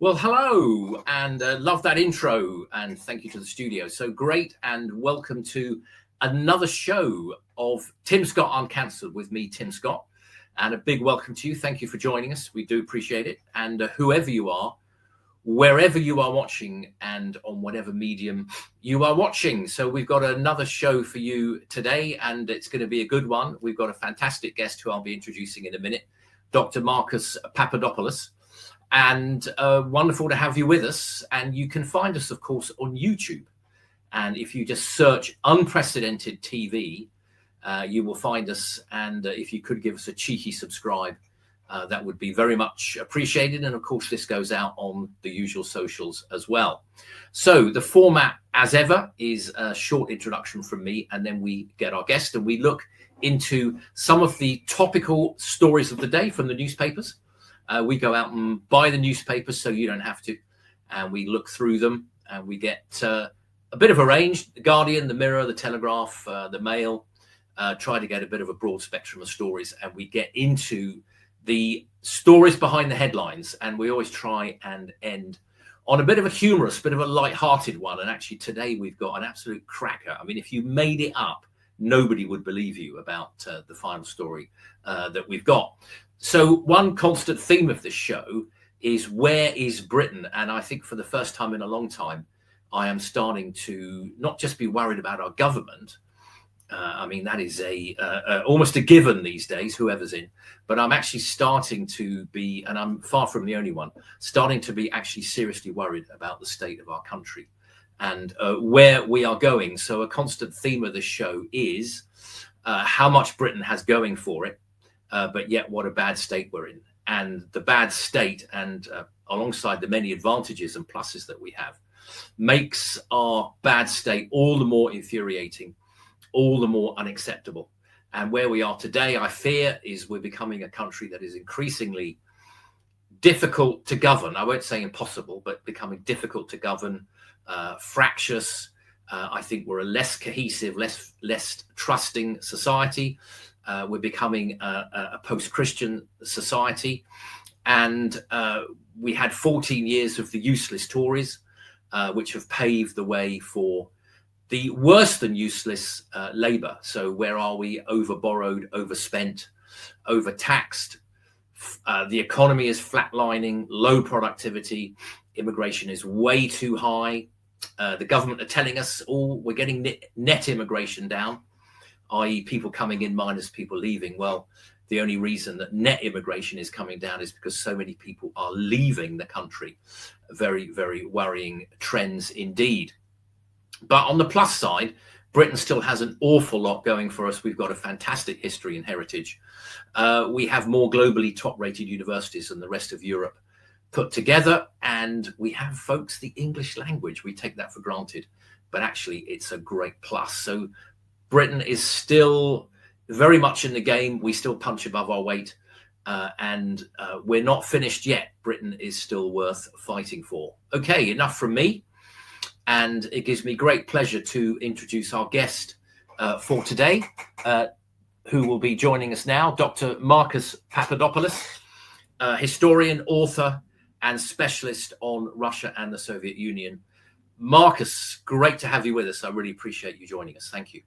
Well, hello, and love that intro, and thank you to the studio. So great, and welcome to another show of Tim Scott Uncancelled with me, Tim Scott, and a big welcome to you. Thank you for joining us. We do appreciate it. And whoever you are, wherever you are watching, and on whatever medium you are watching. So we've got another show for you today, and it's going to be a good one. We've got a fantastic guest who I'll be introducing in a minute, Dr. Marcus Papadopoulos. And wonderful to have you with us. And you can find us, of course, on YouTube. And if you just search Unprecedented TV, you will find us. And if you could give us a cheeky subscribe, that would be very much appreciated. And of course, this goes out on the usual socials as well. So the format, as ever, is a short introduction from me. And then we get our guest and we look into some of the topical stories of the day from the newspapers. We go out and buy the newspapers so you don't have to, and we look through them and we get a bit of a range: the Guardian, the Mirror, the Telegraph, the Mail, try to get a bit of a broad spectrum of stories, and we get into the stories behind the headlines, and we always try and end on a bit of a humorous, bit of a light-hearted one. And actually today we've got an absolute cracker. I mean, if you made it up, nobody would believe you about the final story that we've got. So one constant theme of this show is, where is Britain? And I think for the first time in a long time, I am starting to not just be worried about our government. I mean, that is almost a given these days, whoever's in. But I'm actually starting to be, and I'm far from the only one, starting to be actually seriously worried about the state of our country and where we are going. So a constant theme of this show is how much Britain has going for it. But yet what a bad state we're in. And the bad state, and alongside the many advantages and pluses that we have, makes our bad state all the more infuriating, all the more unacceptable. And where we are today, I fear, is we're becoming a country that is increasingly difficult to govern. I won't say impossible, but becoming difficult to govern, fractious. I think we're a less cohesive, less trusting society. We're becoming a post-Christian society, and we had 14 years of the useless Tories, which have paved the way for the worse than useless Labour. So where are we? Over-borrowed, overspent, overtaxed. The economy is flatlining, low productivity. Immigration is way too high. The government are telling us, we're getting net immigration down, i.e. people coming in minus people leaving. Well, the only reason that net immigration is coming down is because so many people are leaving the country. Very, very worrying trends indeed. But on the plus side, Britain still has an awful lot going for us. We've got a fantastic history and heritage. We have more globally top-rated universities than the rest of Europe put together. And we have, folks, the English language. We take that for granted, but actually it's a great plus. So Britain is still very much in the game. We still punch above our weight, and we're not finished yet. Britain is still worth fighting for. Okay, enough from me. And it gives me great pleasure to introduce our guest for today, who will be joining us now, Dr. Marcus Papadopoulos, historian, author, and specialist on Russia and the Soviet Union. Marcus, great to have you with us. I really appreciate you joining us. Thank you.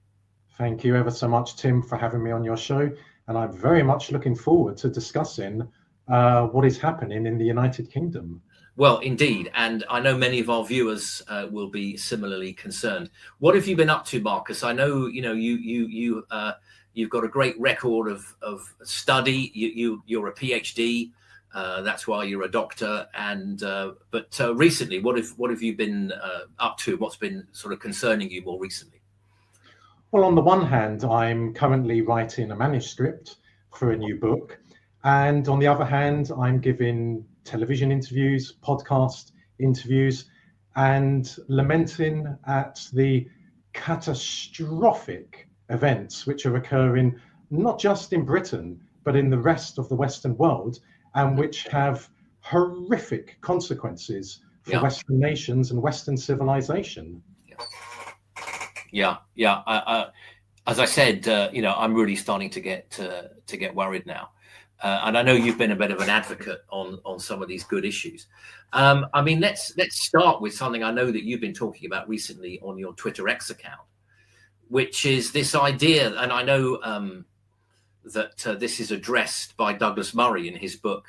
Thank you ever so much, Tim, for having me on your show. And I'm very much looking forward to discussing what is happening in the United Kingdom. Well, indeed. And I know many of our viewers will be similarly concerned. What have you been up to, Marcus? I know, you've got a great record of study. You're a PhD. That's why you're a doctor. And but recently, what have you been up to? What's been sort of concerning you more recently? Well, on the one hand, I'm currently writing a manuscript for a new book. And on the other hand, I'm giving television interviews, podcast interviews, and lamenting at the catastrophic events which are occurring not just in Britain, but in the rest of the Western world, and which have horrific consequences for Western nations and Western civilization. Yeah. As I said, I'm really starting to get worried now. And I know you've been a bit of an advocate on some of these good issues. I mean, let's start with something I know that you've been talking about recently on your Twitter X account, which is this idea, and I know that this is addressed by Douglas Murray in his book,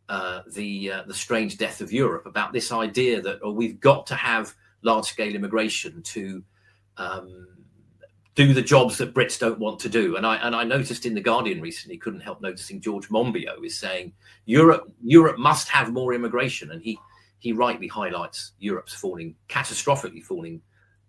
The Strange Death of Europe, about this idea that we've got to have large-scale immigration to do the jobs that Brits don't want to do. And I noticed in The Guardian recently, couldn't help noticing George Monbiot is saying Europe must have more immigration. And he rightly highlights Europe's catastrophically falling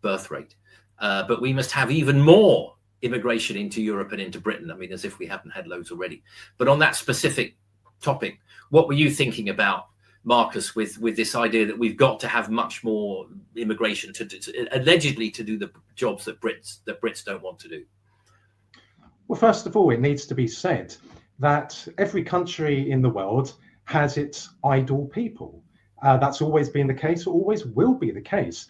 birth rate. But we must have even more immigration into Europe and into Britain. I mean, as if we haven't had loads already. But on that specific topic, what were you thinking about, Marcus, with this idea that we've got to have much more immigration to allegedly to do the jobs that Brits don't want to do? Well, first of all, it needs to be said that every country in the world has its idle people. That's always been the case, always will be the case.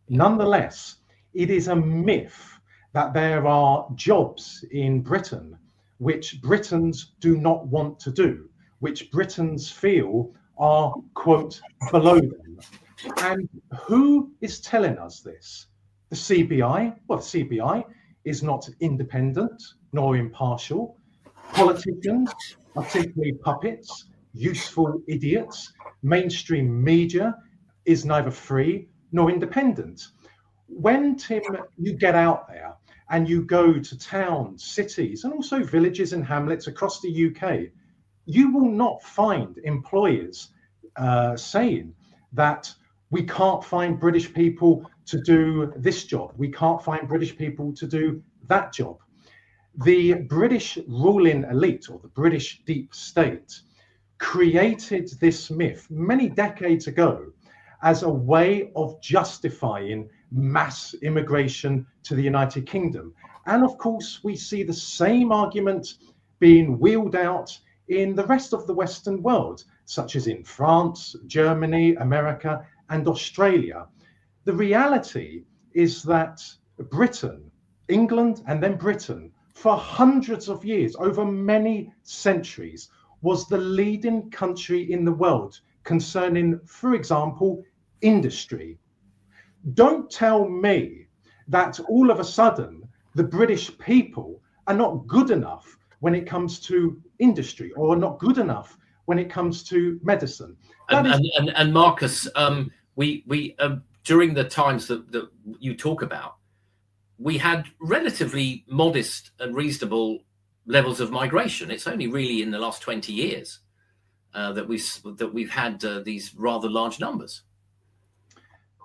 Nonetheless, it is a myth that there are jobs in Britain which Britons do not want to do, which Britons feel are, quote, below them. And who is telling us this? The CBI? Well, the CBI is not independent nor impartial. Politicians are simply puppets, useful idiots. Mainstream media is neither free nor independent. When, Tim, you get out there and you go to towns, cities, and also villages and hamlets across the UK, you will not find employers saying that we can't find British people to do this job. We can't find British people to do that job. The British ruling elite, or the British deep state, created this myth many decades ago as a way of justifying mass immigration to the United Kingdom. And of course, we see the same argument being wheeled out in the rest of the Western world, such as in France, Germany, America, and Australia. The reality is that Britain, England, and then Britain, for hundreds of years, over many centuries, was the leading country in the world concerning, for example, industry. Don't tell me that all of a sudden the British people are not good enough when it comes to industry, or not good enough when it comes to medicine. And Marcus, we during the times that you talk about, we had relatively modest and reasonable levels of migration. It's only really in the last 20 years that we've had these rather large numbers.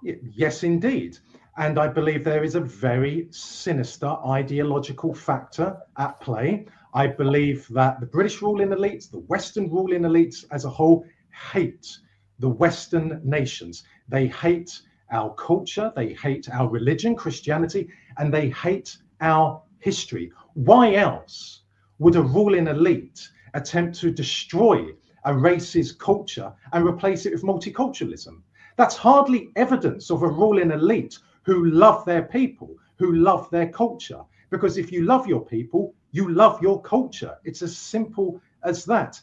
Yes, indeed. And I believe there is a very sinister ideological factor at play. I believe that the British ruling elites, the Western ruling elites as a whole, hate the Western nations. They hate our culture, they hate our religion, Christianity, and they hate our history. Why else would a ruling elite attempt to destroy a race's culture and replace it with multiculturalism? That's hardly evidence of a ruling elite who love their people, who love their culture. Because if you love your people, you love your culture. It's as simple as that.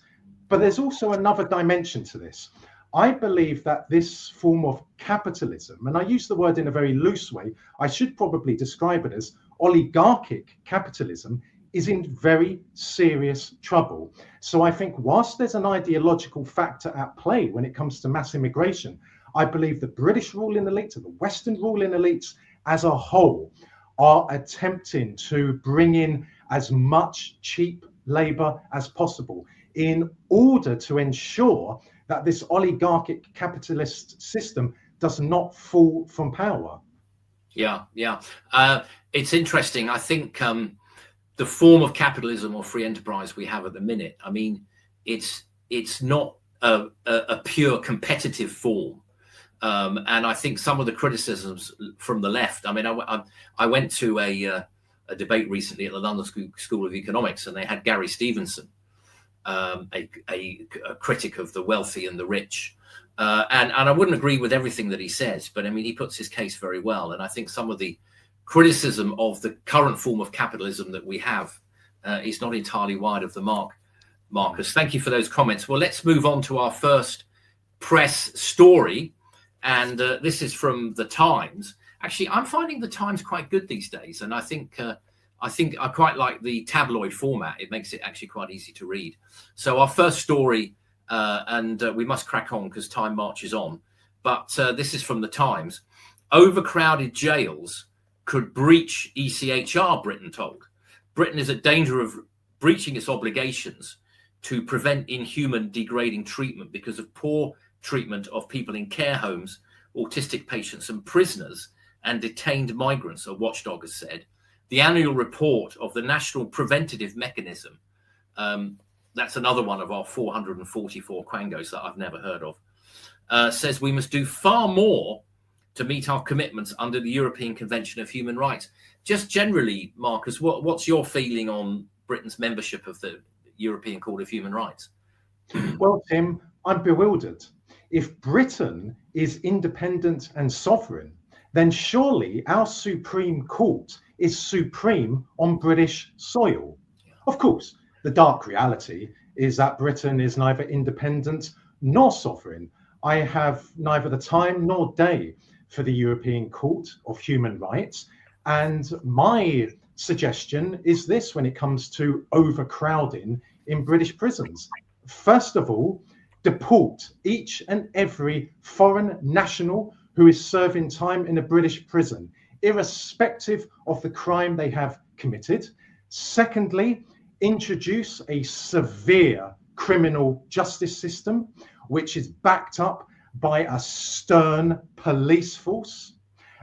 But there's also another dimension to this. I believe that this form of capitalism, and I use the word in a very loose way, I should probably describe it as oligarchic capitalism, is in very serious trouble. So I think whilst there's an ideological factor at play when it comes to mass immigration, I believe the British ruling elites and the Western ruling elites as a whole are attempting to bring in as much cheap labor as possible in order to ensure that this oligarchic capitalist system does not fall from power. Yeah. It's interesting. I think the form of capitalism or free enterprise we have at the minute, I mean, it's not a pure competitive form. And I think some of the criticisms from the left, I mean, I went to a debate recently at the London School of Economics, and they had Gary Stevenson, a critic of the wealthy and the rich. And I wouldn't agree with everything that he says, but I mean, he puts his case very well. And I think some of the criticism of the current form of capitalism that we have is not entirely wide of the mark. Marcus. Thank you for those comments. Well, let's move on to our first press story. And this is from the Times. Actually, I'm finding the Times quite good these days. And I think I quite like the tabloid format. It makes it actually quite easy to read. So our first story, and we must crack on because time marches on. But this is from the Times. Overcrowded jails could breach ECHR, Britain told. Britain is at danger of breaching its obligations to prevent inhuman, degrading treatment because of poor treatment of people in care homes, autistic patients and prisoners and detained migrants, a watchdog has said. The annual report of the National Preventative Mechanism, that's another one of our 444 quangos that I've never heard of, says we must do far more to meet our commitments under the European Convention of Human Rights. Just generally, Marcus, what's your feeling on Britain's membership of the European Court of Human Rights? Well, Tim, I'm bewildered. If Britain is independent and sovereign, then surely our Supreme Court is supreme on British soil. Of course, the dark reality is that Britain is neither independent nor sovereign. I have neither the time nor day for the European Court of Human Rights. And my suggestion is this when it comes to overcrowding in British prisons. First of all, deport each and every foreign national who is serving time in a British prison, irrespective of the crime they have committed. Secondly, introduce a severe criminal justice system, which is backed up by a stern police force.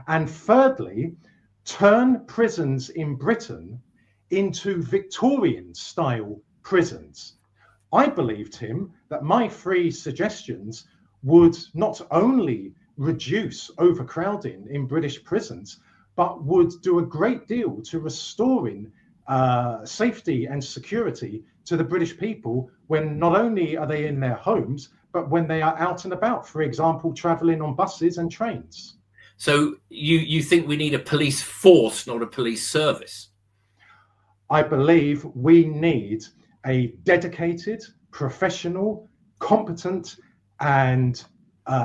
And thirdly, turn prisons in Britain into Victorian-style prisons. I believe, Tim, that my three suggestions would not only reduce overcrowding in British prisons, but would do a great deal to restoring safety and security to the British people when not only are they in their homes, but when they are out and about, for example, traveling on buses and trains. So you think we need a police force, not a police service? I believe we need a dedicated, professional, competent, and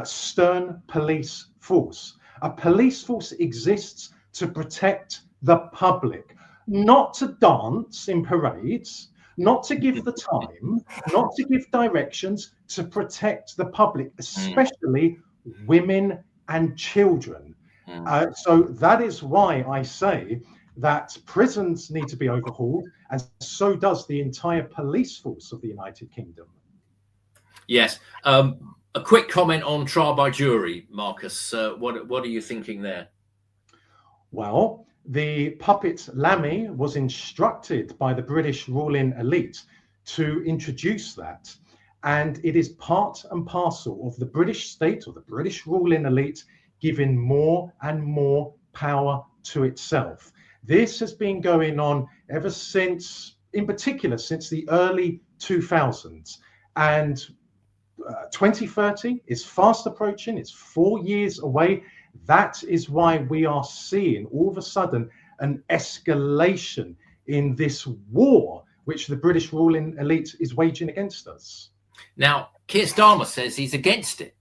stern police force. A police force exists to protect the public, not to dance in parades, not to give the time, not to give directions, to protect the public, especially women and children. So that is why I say that prisons need to be overhauled, and so does the entire police force of the United Kingdom. Yes. A quick comment on trial by jury, Marcus. What are you thinking there? Well, the puppet Lammy was instructed by the British ruling elite to introduce that. And it is part and parcel of the British state or the British ruling elite giving more and more power to itself. This has been going on ever since, in particular, since the early 2000s. And 2030 is fast approaching. It's 4 years away. That is why we are seeing all of a sudden an escalation in this war which the British ruling elite is waging against us. Now, Keir Starmer says he's against it.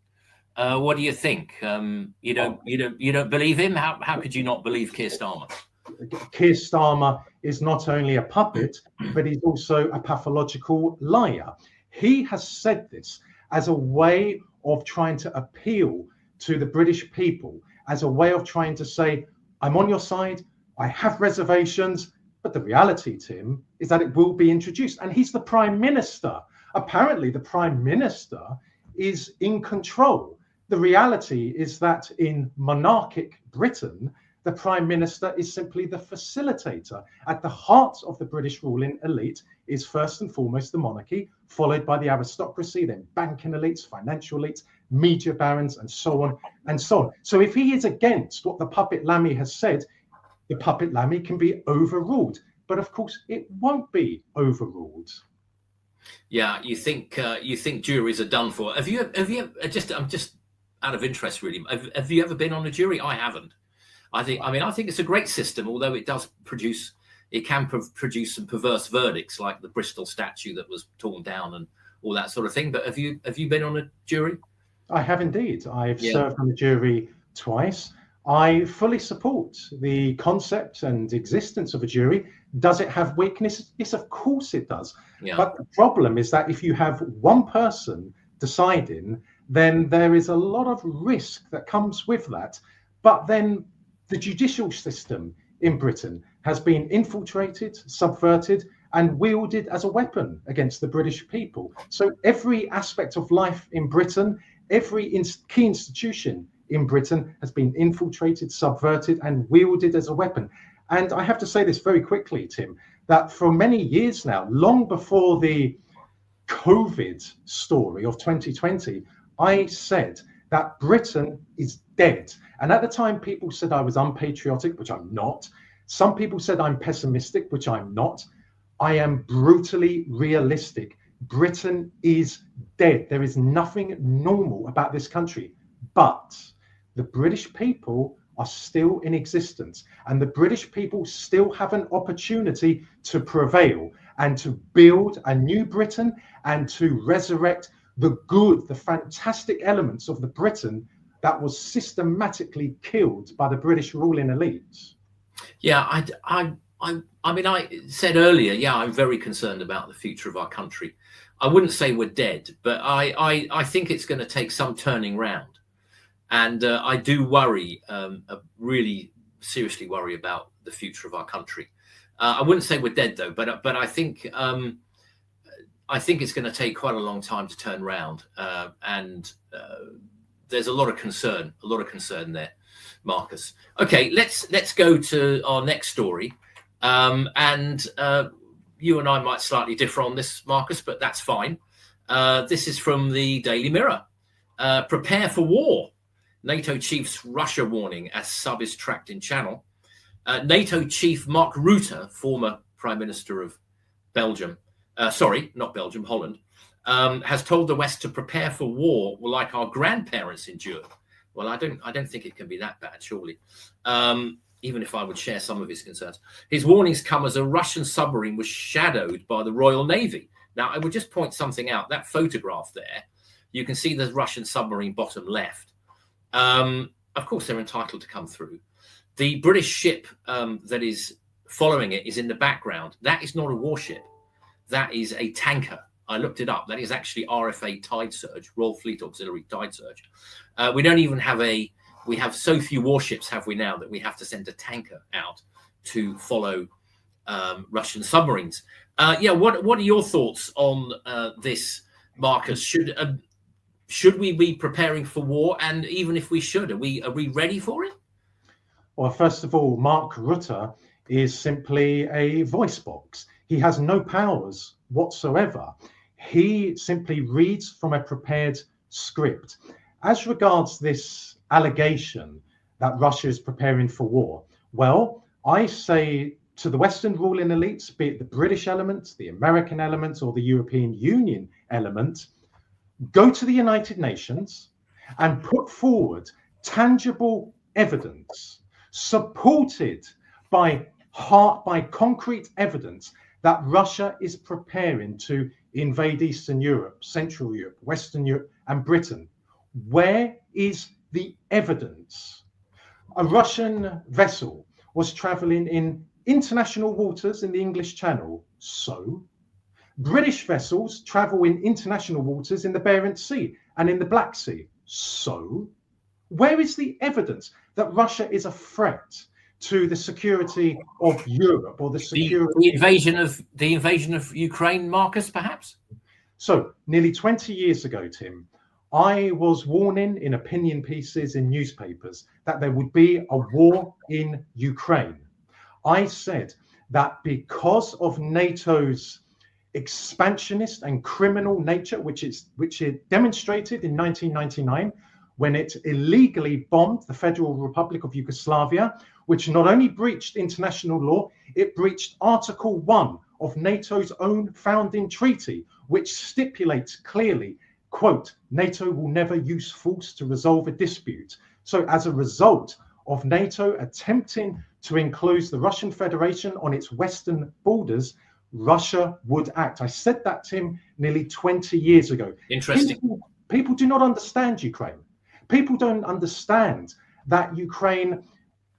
What do you think? You don't believe him? How could you not believe Keir Starmer? Keir Starmer is not only a puppet, but he's also a pathological liar. He has said this as a way of trying to appeal to the British people, as a way of trying to say, I'm on your side, I have reservations, but the reality, Tim, is that it will be introduced. And he's the Prime Minister. Apparently, the Prime Minister is in control. The reality is that in monarchic Britain, the Prime Minister is simply the facilitator. At the heart of the British ruling elite is first and foremost the monarchy, followed by the aristocracy, then banking elites, financial elites, media barons, and so on and so on. So if he is against what the puppet Lammy has said, the puppet Lammy can be overruled. But of course, it won't be overruled. Yeah, you think juries are done for. Have you I'm just out of interest, really. Have you ever been on a jury? I haven't. I think it's a great system, although it does produce it can produce some perverse verdicts, like the Bristol statue that was torn down and all that sort of thing. But have you been on a jury? I have indeed. I've served on a jury twice. I fully support the concept and existence of a jury. Does it have weaknesses? Yes, of course it does. Yeah. But the problem is that if you have one person deciding, then there is a lot of risk that comes with that. But then the judicial system in Britain has been infiltrated, subverted, and wielded as a weapon against the British people. So every aspect of life in Britain, every key institution in Britain has been infiltrated, subverted, and wielded as a weapon. And I have to say this very quickly, Tim, that for many years now, long before the COVID story of 2020, I said that Britain is dead. And at the time, people said I was unpatriotic, which I'm not. Some people said I'm pessimistic, which I'm not. I am brutally realistic. Britain is dead. There is nothing normal about this country. But the British people are still in existence, and the British people still have an opportunity to prevail and to build a new Britain and to resurrect the good, the fantastic elements of the Britain that was systematically killed by the British ruling elites. Yeah, I mean, I said earlier, yeah, I'm very concerned about the future of our country. I wouldn't say we're dead, but I think it's going to take some turning round. And I do worry, really seriously worry about the future of our country. I wouldn't say we're dead, though, but I think it's going to take quite a long time to turn round. And there's a lot of concern there, Marcus. Okay, let's go to our next story. And you and I might slightly differ on this, Marcus, but that's fine. This is from the Daily Mirror. Prepare for war. NATO chief's Russia warning as sub is tracked in Channel. NATO chief Mark Rutte, former Prime Minister of Belgium, Holland, has told the West to prepare for war like our grandparents endured. Well, I don't think it can be that bad, surely. Even if I would share some of his concerns. His warnings come as a Russian submarine was shadowed by the Royal Navy. Now, I would just point something out. That photograph there, you can see the Russian submarine bottom left. Of course, they're entitled to come through. The British ship that is following it is in the background. That is not a warship. That is a tanker. I looked it up. That is actually RFA Tide Surge, Royal Fleet Auxiliary Tide Surge. We don't even have we have so few warships, have we now, that we have to send a tanker out to follow Russian submarines. What are your thoughts on this, Marcus? Should we be preparing for war? And even if we should, are we ready for it? Well, first of all, Mark Rutte is simply a voice box. He has no powers whatsoever. He simply reads from a prepared script. As regards this allegation that Russia is preparing for war, well, I say to the Western ruling elites, be it the British element, the American element, or the European Union element, go to the United Nations and put forward tangible evidence supported by concrete evidence that Russia is preparing to invade Eastern Europe, Central Europe, Western Europe, and Britain. Where is the evidence? A Russian vessel was traveling in international waters in the English Channel. So, British vessels travel in international waters in the Barents Sea and in the Black Sea. So, where is the evidence that Russia is a threat to the security of Europe or the invasion of Ukraine, Marcus, perhaps? So, nearly 20 years ago, Tim, I was warning in opinion pieces in newspapers that there would be a war in Ukraine. I said that because of NATO's expansionist and criminal nature, which it demonstrated in 1999 when it illegally bombed the Federal Republic of Yugoslavia, which not only breached international law, it breached Article 1 of NATO's own founding treaty, which stipulates clearly, quote, NATO will never use force to resolve a dispute. So as a result of NATO attempting to enclose the Russian Federation on its western borders, Russia would act. I said that, Tim, nearly 20 years ago. Interesting. People do not understand Ukraine. People don't understand that Ukraine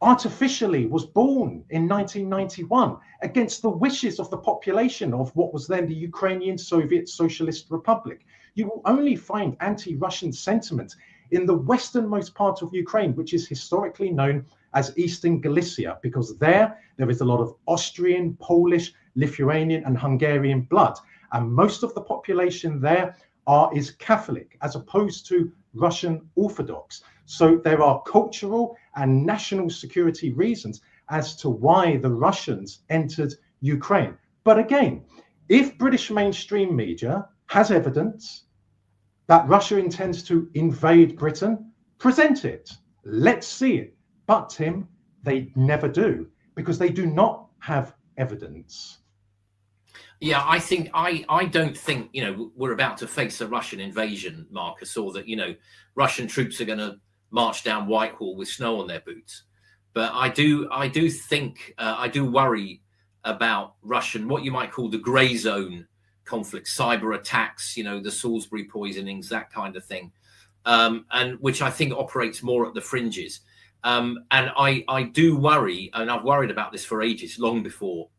artificially was born in 1991 against the wishes of the population of what was then the Ukrainian Soviet Socialist Republic. You will only find anti-Russian sentiment in the westernmost part of Ukraine, which is historically known as Eastern Galicia, because there is a lot of Austrian, Polish, Lithuanian and Hungarian blood. And most of the population there is Catholic, as opposed to Russian Orthodox. So there are cultural and national security reasons as to why the Russians entered Ukraine. But again, if British mainstream media has evidence that Russia intends to invade Britain, present it. Let's see it. But Tim, they never do, because they do not have evidence. Yeah, I don't think, we're about to face a Russian invasion, Marcus, or that, Russian troops are going to march down Whitehall with snow on their boots. But I do think, I do worry about Russian, what you might call the grey zone conflict, cyber attacks, the Salisbury poisonings, that kind of thing, and which I think operates more at the fringes. And I do worry, and I've worried about this for ages, long before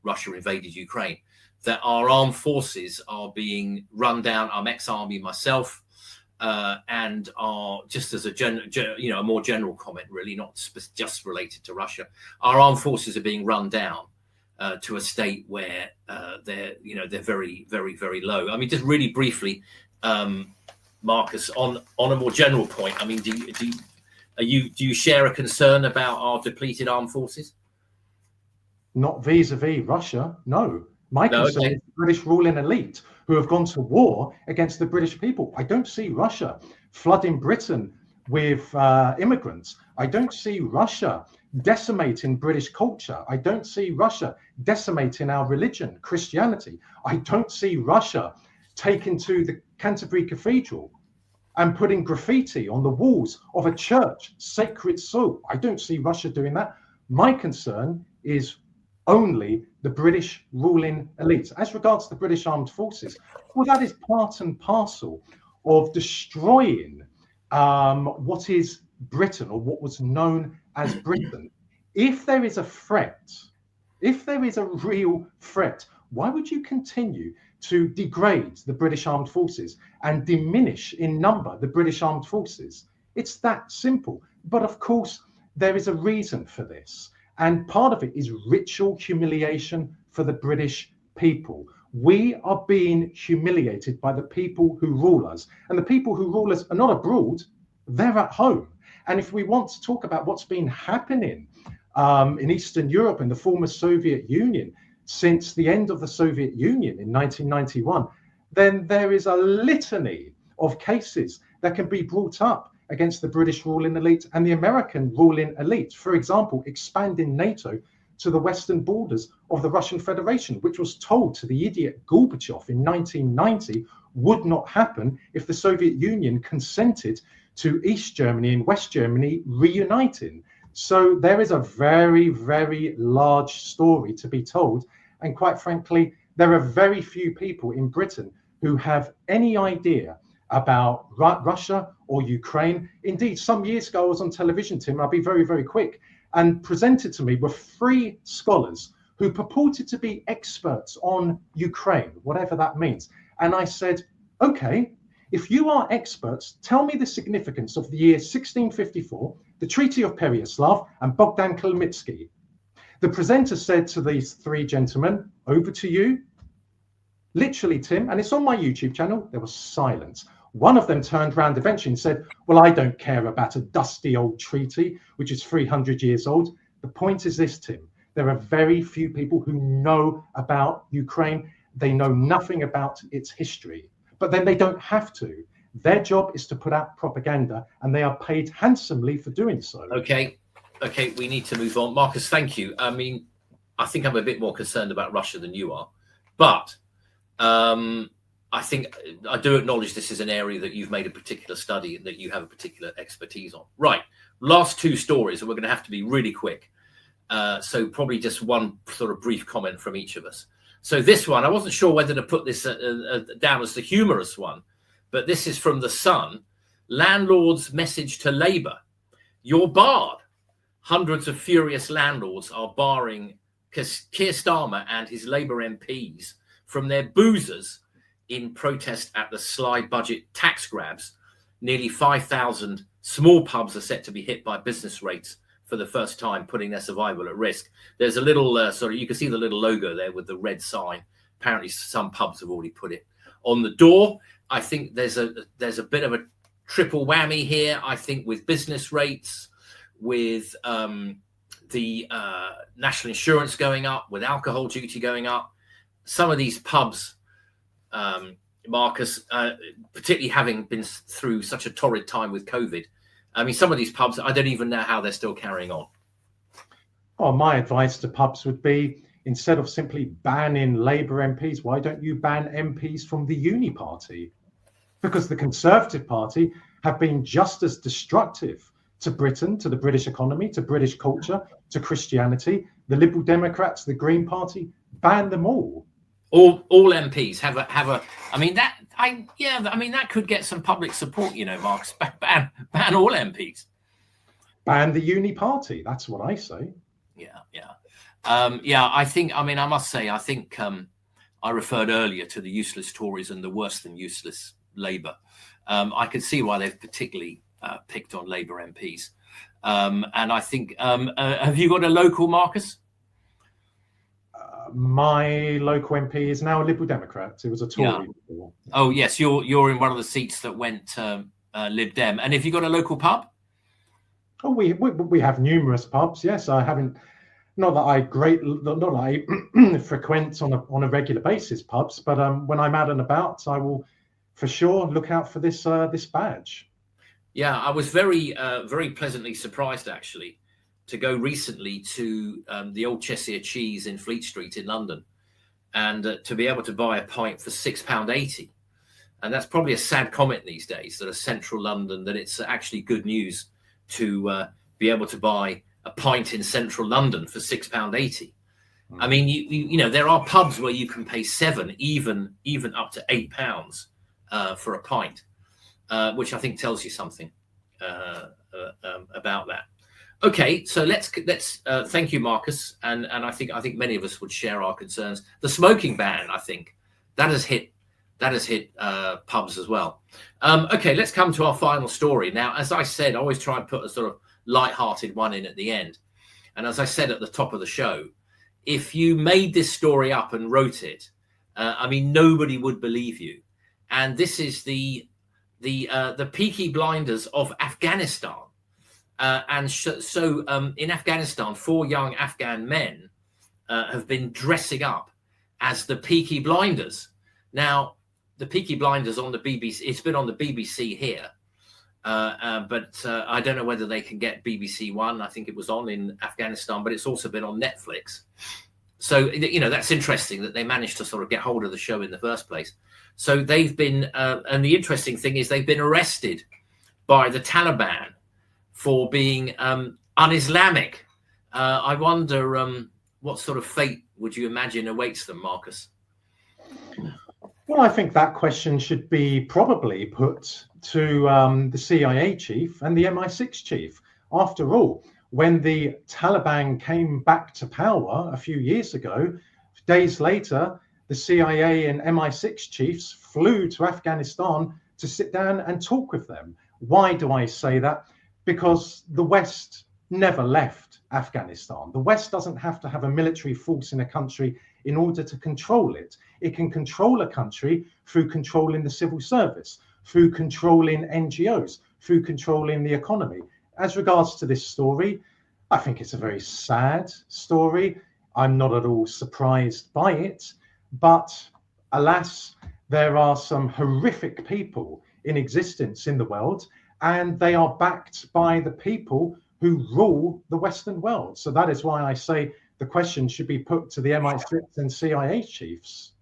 Russia invaded Ukraine, that our armed forces are being run down. I'm ex-army myself, and are, just as a more general comment, really not just related to Russia, our armed forces are being run down to a state where they're very, very, very low. I mean, just really briefly, Marcus, on a more general point, I mean, do you share a concern about our depleted armed forces? Not vis-a-vis Russia, no. My concern is the British ruling elite who have gone to war against the British people. I don't see Russia flooding Britain with immigrants. I don't see Russia decimating British culture. I don't see Russia decimating our religion, Christianity. I don't see Russia taking to the Canterbury Cathedral and putting graffiti on the walls of a church, sacred soul. I don't see Russia doing that. My concern is only the British ruling elites. As regards the British armed forces, well, that is part and parcel of destroying what is Britain, or what was known as Britain. If there is a threat, if there is a real threat, why would you continue to degrade the British armed forces and diminish in number the British armed forces? It's that simple. But of course, there is a reason for this. And part of it is ritual humiliation for the British people. We are being humiliated by the people who rule us. And the people who rule us are not abroad, they're at home. And if we want to talk about what's been happening in Eastern Europe and the former Soviet Union since the end of the Soviet Union in 1991, then there is a litany of cases that can be brought up against the British ruling elite and the American ruling elite. For example, expanding NATO to the western borders of the Russian Federation, which was told to the idiot Gorbachev in 1990 would not happen if the Soviet Union consented to East Germany and West Germany reuniting. So there is a very, very large story to be told. And quite frankly, there are very few people in Britain who have any idea about Russia or Ukraine. Indeed, some years ago, I was on television, Tim, I'll be very, very quick, and presented to me were 3 scholars who purported to be experts on Ukraine, whatever that means. And I said, okay, if you are experts, tell me the significance of the year 1654, the Treaty of Pereyaslav, and Bogdan Khmelnytsky. The presenter said to these 3 gentlemen, over to you. Literally, Tim, and it's on my YouTube channel, there was silence. One of them turned around eventually and said, well, I don't care about a dusty old treaty, which is 300 years old. The point is this, Tim, there are very few people who know about Ukraine. They know nothing about its history, but then they don't have to. Their job is to put out propaganda, and they are paid handsomely for doing so. Okay, we need to move on. Marcus, thank you. I mean, I think I'm a bit more concerned about Russia than you are, but I think I do acknowledge this is an area that you've made a particular study and that you have a particular expertise on. Right. Last 2 stories, and we're going to have to be really quick. So probably just one sort of brief comment from each of us. So this one, I wasn't sure whether to put this down as the humorous one, but this is from The Sun. Landlord's message to Labour. You're barred. Hundreds of furious landlords are barring Keir Starmer and his Labour MPs from their boozers in protest at the sly budget tax grabs. Nearly 5,000 small pubs are set to be hit by business rates for the first time, putting their survival at risk. There's a little you can see the little logo there with the red sign. Apparently some pubs have already put it on the door. I think there's a bit of a triple whammy here, I think, with business rates, with the national insurance going up, with alcohol duty going up. Some of these pubs, Marcus, particularly having been through such a torrid time with COVID, I mean, some of these pubs, I don't even know how they're still carrying on. Oh, my advice to pubs would be, instead of simply banning Labour MPs, why don't you ban MPs from the Uni Party? Because the Conservative Party have been just as destructive to Britain, to the British economy, to British culture, to Christianity. The Liberal Democrats, the Green Party, ban them all. All MPs have a. I mean that could get some public support, Marcus. Ban all MPs. Ban the Uni Party. That's what I say. Yeah. I think. I mean, I must say, I think I referred earlier to the useless Tories and the worse than useless Labour. I can see why they've particularly picked on Labour MPs. And I think, have you got a local, Marcus? My local MP is now a Liberal Democrat. It was a Tory before. Oh yes, you're in one of the seats that went Lib Dem. And have you got a local pub? Oh, we have numerous pubs. Yes, I haven't. Not that I frequent on a regular basis pubs, but when I'm out and about, I will for sure look out for this badge. Yeah, I was very pleasantly surprised actually to go recently to the old Cheshire Cheese in Fleet Street in London, and to be able to buy a pint for £6.80. And that's probably a sad comment these days that central London, that it's actually good news to be able to buy a pint in central London for £6.80. I mean, you know, there are pubs where you can pay £7, even up to £8 for a pint, which I think tells you something about that. Okay, so let's thank you, Marcus, and I think many of us would share our concerns. The smoking ban, I think, that has hit pubs as well. Okay, let's come to our final story. Now, as I said, I always try and put a sort of light-hearted one in at the end. And as I said at the top of the show, if you made this story up and wrote it, I mean, nobody would believe you. And this is the Peaky Blinders of Afghanistan. So in Afghanistan, 4 young Afghan men have been dressing up as the Peaky Blinders. Now, the Peaky Blinders on the BBC, it's been on the BBC here, but I don't know whether they can get BBC One. I think it was on in Afghanistan, but it's also been on Netflix. So, you know, that's interesting that they managed to sort of get hold of the show in the first place. So they've been, and the interesting thing is they've been arrested by the Taliban for being un-Islamic. I wonder what sort of fate would you imagine awaits them, Marcus? Well, I think that question should be probably put to the CIA chief and the MI6 chief. After all, when the Taliban came back to power a few years ago, days later, the CIA and MI6 chiefs flew to Afghanistan to sit down and talk with them. Why do I say that? Because the West never left Afghanistan. The West doesn't have to have a military force in a country in order to control it. It can control a country through controlling the civil service, through controlling NGOs, through controlling the economy. As regards to this story, I think it's a very sad story. I'm not at all surprised by it, but alas, there are some horrific people in existence in the world, and they are backed by the people who rule the Western world. So that is why I say the question should be put to the MI6 and CIA chiefs.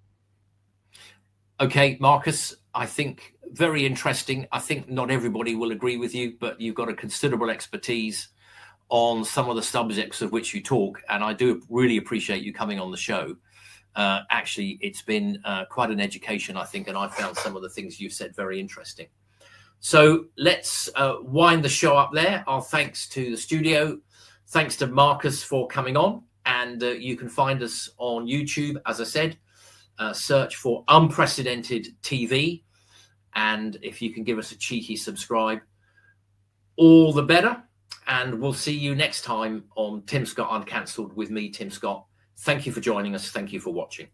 Okay, Marcus, I think very interesting. I think not everybody will agree with you, but you've got a considerable expertise on some of the subjects of which you talk, and I do really appreciate you coming on the show. Actually, it's been quite an education, I think, and I found some of the things you've said very interesting. So let's wind the show up there. Our thanks to the studio. Thanks to Marcus for coming on. And you can find us on YouTube, as I said. Search for Unprecedented TV. And if you can give us a cheeky subscribe, all the better. And we'll see you next time on Tim Scott Uncancelled with me, Tim Scott. Thank you for joining us. Thank you for watching.